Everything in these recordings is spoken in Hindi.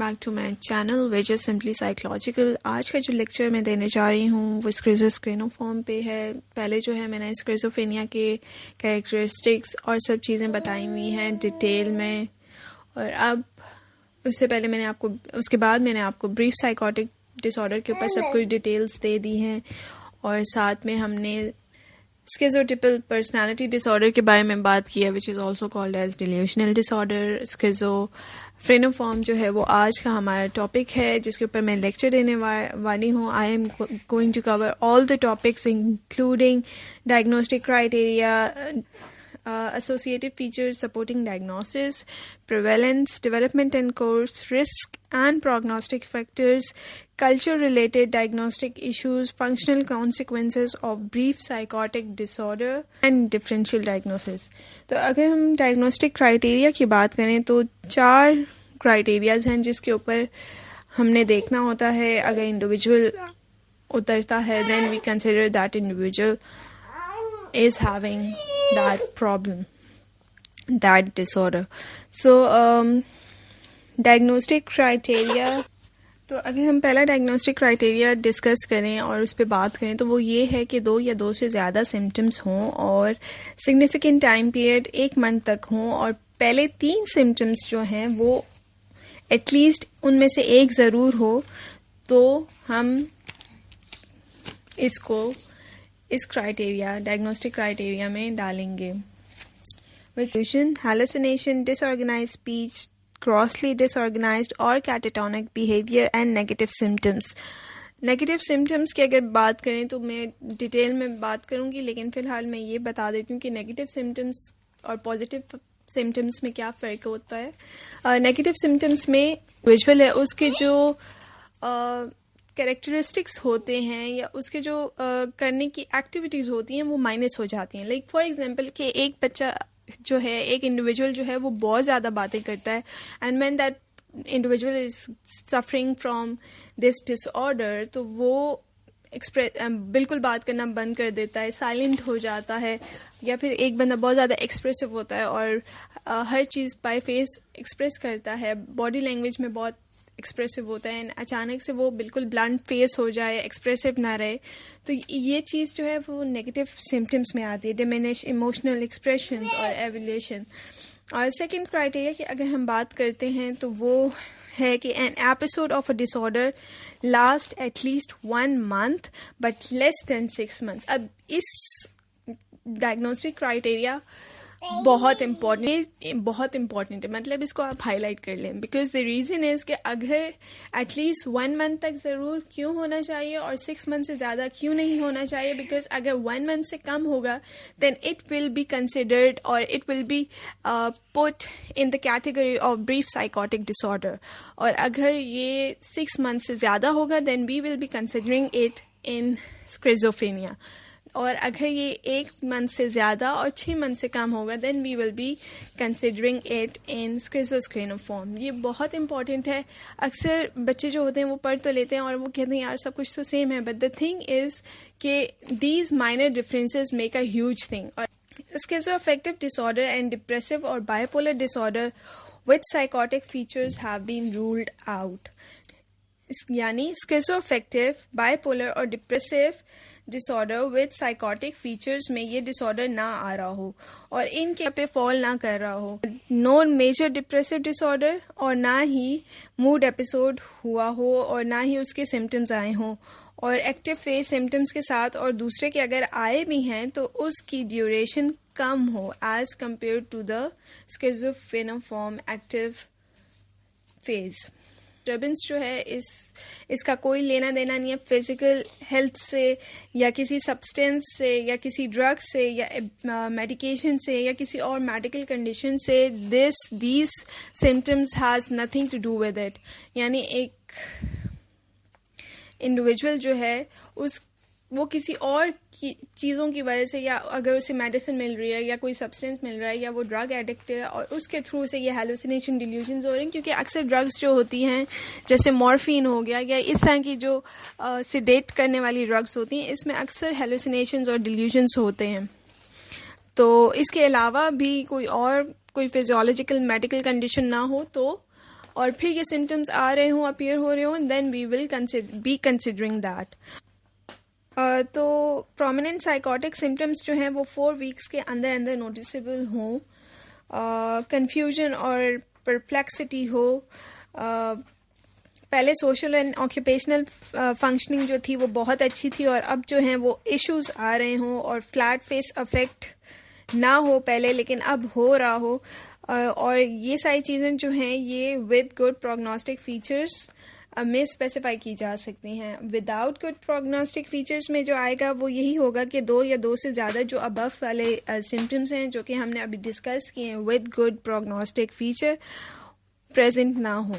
Back to my channel which is simply psychological. आज का जो लेक्चर मैं देने जा रही हूँ वो स्क्रिज़ोफ्रेनिया पे है। पहले जो है मैंने स्क्रिज़ोफ्रेनिया के कैरेक्टरिस्टिक्स और सब चीज़ें बताई हुई हैं डिटेल में, और अब उसके बाद मैंने आपको ब्रीफ साइकोटिक डिसऑर्डर के ऊपर सब कुछ डिटेल्स दे दी हैं, और साथ में हमने स्किज़ोटिपल पर्सनालिटी डिसऑर्डर के बारे में बात किया which is also called as delusional disorder. Schizophrenia जो है वो आज का हमारा टॉपिक है जिसके ऊपर मैं लेक्चर देने वाली हूँ। I am going to cover all the topics including diagnostic criteria, associated features supporting diagnosis, prevalence, development and course, risk and prognostic factors, culture-related diagnostic issues, functional consequences of brief psychotic disorder and differential diagnosis. तो अगर हम diagnostic criteria की बात करें तो 4 criterias हैं जिसके ऊपर हमने देखना होता है। अगर individual उतरता है then we consider that individual is having that problem, that disorder. So diagnostic criteria, तो अगर हम पहला डायग्नोस्टिक क्राइटेरिया डिस्कस करें और उस पर बात करें तो वो ये है कि 2 या 2 से ज़्यादा सिम्टम्स हों और सिग्निफिकेंट टाइम पीरियड 1 मंथ तक हों, और पहले 3 सिम्टम्स जो हैं वो एटलीस्ट उनमें से एक ज़रूर हो, तो हम इसको इस क्राइटेरिया डायग्नोस्टिक क्राइटेरिया में डालेंगे। Visual hallucination, disorganised speech, grossly disorganised और catatonic behaviour and negative symptoms. Negative symptoms की अगर बात करें तो मैं डिटेल में बात करूंगी, लेकिन फ़िलहाल मैं ये बता देती हूँ कि नेगेटिव सिम्टम्स और पॉजिटिव सिम्टम्स में क्या फ़र्क होता है। नेगेटिव सिम्टम्स में विजुअल है उसके जो कैरेक्टरिस्टिक्स होते हैं या उसके जो करने की एक्टिविटीज़ होती हैं वो माइनस हो जाती हैं। लाइक फॉर एग्जांपल कि एक बच्चा जो है, एक इंडिविजुअल जो है वो बहुत ज़्यादा बातें करता है, and when that individual is suffering from this disorder, तो वो बिल्कुल बात करना बंद कर देता है, साइलेंट हो जाता है। या फिर एक बंदा बहुत ज़्यादा एक्सप्रेसिव होता है और हर चीज़ बाय फेस एक्सप्रेस करता है, बॉडी लैंग्वेज में बहुत एक्सप्रेसिव होता है, अचानक से वो बिल्कुल ब्लंट फेस हो जाए, एक्सप्रेसिव ना रहे, तो ये चीज़ जो है वो नेगेटिव सिम्टम्स में आती है, डिमिनिश इमोशनल एक्सप्रेशंस और एवल्यूशन। और सेकंड क्राइटेरिया की अगर हम बात करते हैं तो वो है कि an episode of a disorder last at least 1 month but less than 6 months. अब इस डायग्नोस्टिक क्राइटेरिया बहुत इम्पॉर्टेंट है, मतलब इसको आप हाईलाइट कर लें, बिकॉज द रीज़न इज़ कि अगर एटलीस्ट 1 मंथ तक ज़रूर क्यों होना चाहिए और 6 मंथ से ज़्यादा क्यों नहीं होना चाहिए, बिकॉज अगर 1 मंथ से कम होगा then it will be considered और it will be put in the category of brief psychotic disorder, और अगर ये 6 मंथ से ज़्यादा होगा then we will be considering it in schizophrenia, और अगर ये 1 मंथ से ज़्यादा और 6 मंथ से कम होगा then we will be considering it in schizophrenia. ये बहुत इंपॉर्टेंट है। अक्सर बच्चे जो होते हैं वो पढ़ तो लेते हैं और वो कहते हैं यार सब कुछ तो सेम है, बट द थिंग इज़ कि these minor differences make a huge thing. और स्किज़ोअफेक्टिव डिसऑर्डर एंड डिप्रेसिव और bipolar disorder with psychotic features have been ruled out. यानी स्किज़ोअफेक्टिव, बाइपोलर और depressive disorder with psychotic features में ये डिसऑर्डर ना आ रहा हो और इनके पे फॉल ना कर रहा हो, नो मेजर डिप्रेसिव डिसऑर्डर, और ना ही मूड एपिसोड हुआ हो और ना ही उसके सिम्टम्स आए हों, और एक्टिव फेज सिम्टम्स के साथ, और दूसरे के अगर आए भी हैं तो उसकी ड्यूरेशन कम हो as compare to the schizophrenia form active phase. Disturbance जो है इसका कोई लेना देना नहीं है फिजिकल हेल्थ से या किसी सब्सटेंस से या किसी ड्रग से या मेडिकेशन से या किसी और मेडिकल कंडीशन से। These symptoms has nothing to do with it. यानी एक इंडिविजुअल जो है वो किसी और चीज़ों की वजह से, या अगर उसे मेडिसिन मिल रही है या कोई सब्सटेंस मिल रहा है या वो ड्रग एडिक्ट है और उसके थ्रू से ये हेलुसिनेशन डिल्यूजन्स हो रहे हैं, क्योंकि अक्सर ड्रग्स जो होती हैं जैसे मॉर्फिन हो गया या इस तरह की जो सिडेट करने वाली ड्रग्स होती हैं, इसमें अक्सर हेलुसिनेशंस और डिल्यूजन्स होते हैं। तो इसके अलावा भी कोई फिजियोलॉजिकल मेडिकल कंडीशन ना हो तो और फिर ये सिम्टम्स आ रहे हों, अपीयर हो रहे हों, then we will be considering that. तो प्रोमिनेंट साइकोटिक सिम्टम्स जो हैं वो 4 वीक्स के अंदर अंदर नोटिसेबल हों, कंफ्यूजन और परप्लेक्सिटी हो, पहले सोशल एंड ऑक्यूपेशनल फंक्शनिंग जो थी वो बहुत अच्छी थी और अब जो हैं वो इश्यूज आ रहे हों, और फ्लैट फेस अफेक्ट ना हो पहले लेकिन अब हो रहा हो, और ये सारी चीज़ें जो हैं ये विद गुड प्रोग्नोस्टिक फीचर्स में स्पेसिफाई की जा सकती हैं। विदाउट गुड प्रोग्नोस्टिक फीचर्स में जो आएगा वो यही होगा कि 2 या 2 से ज़्यादा जो अबव वाले सिम्टम्स हैं जो कि हमने अभी डिस्कस किए हैं with good prognostic feature present ना हो।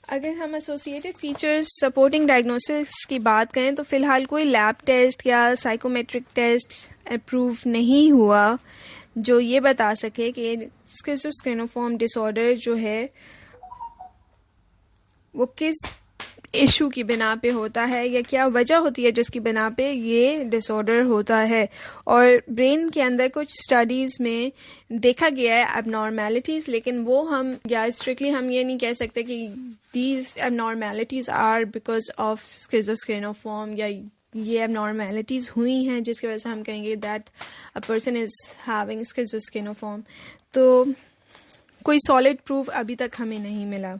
अगर हम एसोसिएटेड फीचर्स सपोर्टिंग डायग्नोसिस की बात करें तो फ़िलहाल कोई लैब टेस्ट या साइकोमेट्रिक टेस्ट अप्रूव नहीं हुआ जो ये बता सके कि स्किज़ोफ्रेनिक डिसऑर्डर जो है वो किस इशू की बिना पे होता है या क्या वजह होती है जिसकी बिना पे ये डिसऑर्डर होता है। और ब्रेन के अंदर कुछ स्टडीज़ में देखा गया है एबनॉर्मेलिटीज़, लेकिन वो हम या स्ट्रिक्टली हम ये नहीं कह सकते कि these abnormalities are because of schizophrenic या ये एबनॉर्मेलिटीज़ हुई हैं जिसकी वजह से हम कहेंगे that a person is having schizophrenic. तो कोई सॉलिड प्रूफ अभी तक हमें नहीं मिला।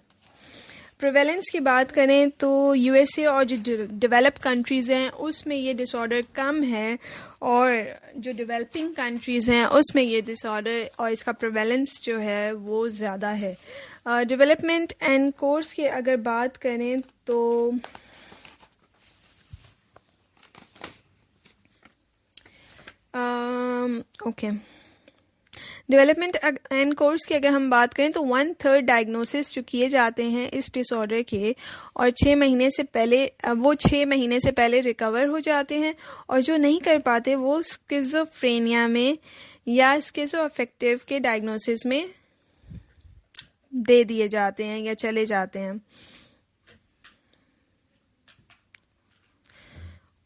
प्रिवेलेंस की बात करें तो यूएसए और जो डेवलप कंट्रीज़ हैं उसमें ये डिसऑर्डर कम है, और जो डेवलपिंग कंट्रीज़ हैं उसमें ये डिसऑर्डर और इसका प्रिवेलेंस जो है वो ज़्यादा है। डेवलपमेंट एंड कोर्स की अगर बात करें तो ओके डेवलपमेंट एंड कोर्स की अगर हम बात करें तो 1/3 डायग्नोसिस जो किए जाते हैं इस डिसऑर्डर के और 6 महीने से पहले वो 6 महीने से पहले रिकवर हो जाते हैं, और जो नहीं कर पाते वो स्किज़ोफ्रेनिया में या स्किज़ोअफेक्टिव के डायग्नोसिस में दे दिए जाते हैं या चले जाते हैं,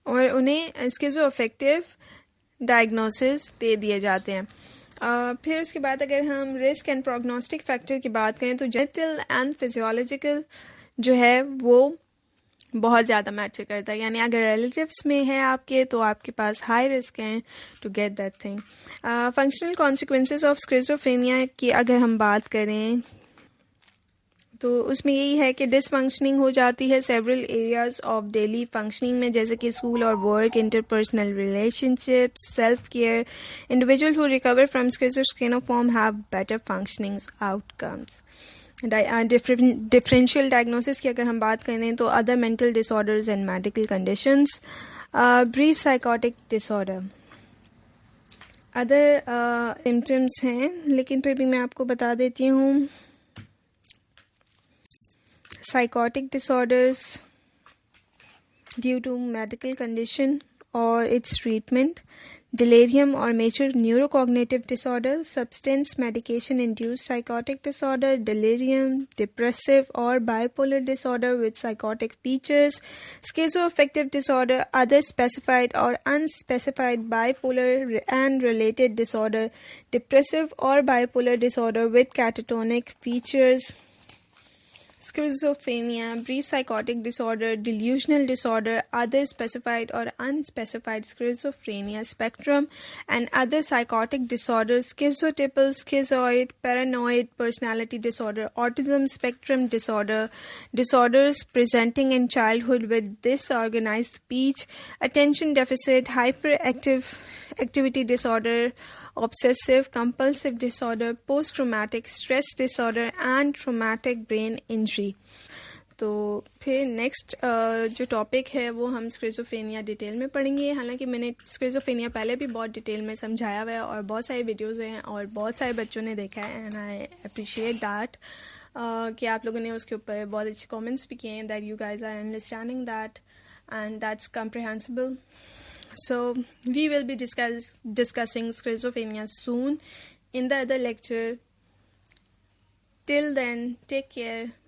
और उन्हें स्किज़ोअफेक्टिव डायग्नोसिस दे दिए जाते हैं। फिर उसके बाद अगर हम रिस्क एंड प्रोग्नोस्टिक फैक्टर की बात करें तो जेनेटिकल एंड फिजियोलॉजिकल जो है वो बहुत ज़्यादा मैटर करता है, यानी अगर रिलेटिव्स में है आपके तो आपके पास हाई रिस्क हैं to get that thing. Functional consequences of schizophrenia की अगर हम बात करें तो उसमें यही है कि डिसफंक्शनिंग हो जाती है several areas of daily functioning में, जैसे कि स्कूल और work, interpersonal relationships, self care. Individual who recover from schizophrenic have better functioning outcomes. Differential diagnosis की अगर हम बात करें तो other mental disorders and medical conditions. Brief psychotic disorder other symptoms हैं, लेकिन फिर भी मैं आपको बता देती हूँ। Psychotic disorders due to medical condition or its treatment, delirium or major neurocognitive disorder, substance medication induced psychotic disorder, delirium, depressive or bipolar disorder with psychotic features, schizoaffective disorder, other specified or unspecified bipolar and related disorder, depressive or bipolar disorder with catatonic features, schizophrenia, brief psychotic disorder, delusional disorder, other specified or unspecified schizophrenia spectrum, and other psychotic disorders, schizotypal, schizoid, paranoid personality disorder, autism spectrum disorder, disorders presenting in childhood with disorganized speech, attention deficit, hyperactive activity disorder, obsessive compulsive disorder, post-traumatic stress disorder and traumatic brain injury। तो फिर नेक्स्ट जो टॉपिक है वो हम स्किज़ोफ्रेनिया डिटेल में पढ़ेंगे। हालांकि मैंने स्किज़ोफ्रेनिया पहले भी बहुत डिटेल में समझाया हुआ है और बहुत सारे वीडियोस हैं और बहुत सारे बच्चों ने देखा है, एंड आई अप्रिशिएट दैट कि आप लोगों ने उसके ऊपर बहुत अच्छे कमेंट्स भी किए हैं, that you guys are understanding that and that's comprehensible. So we will be discussing schizophrenia soon in the other lecture. Till then, take care. Bye.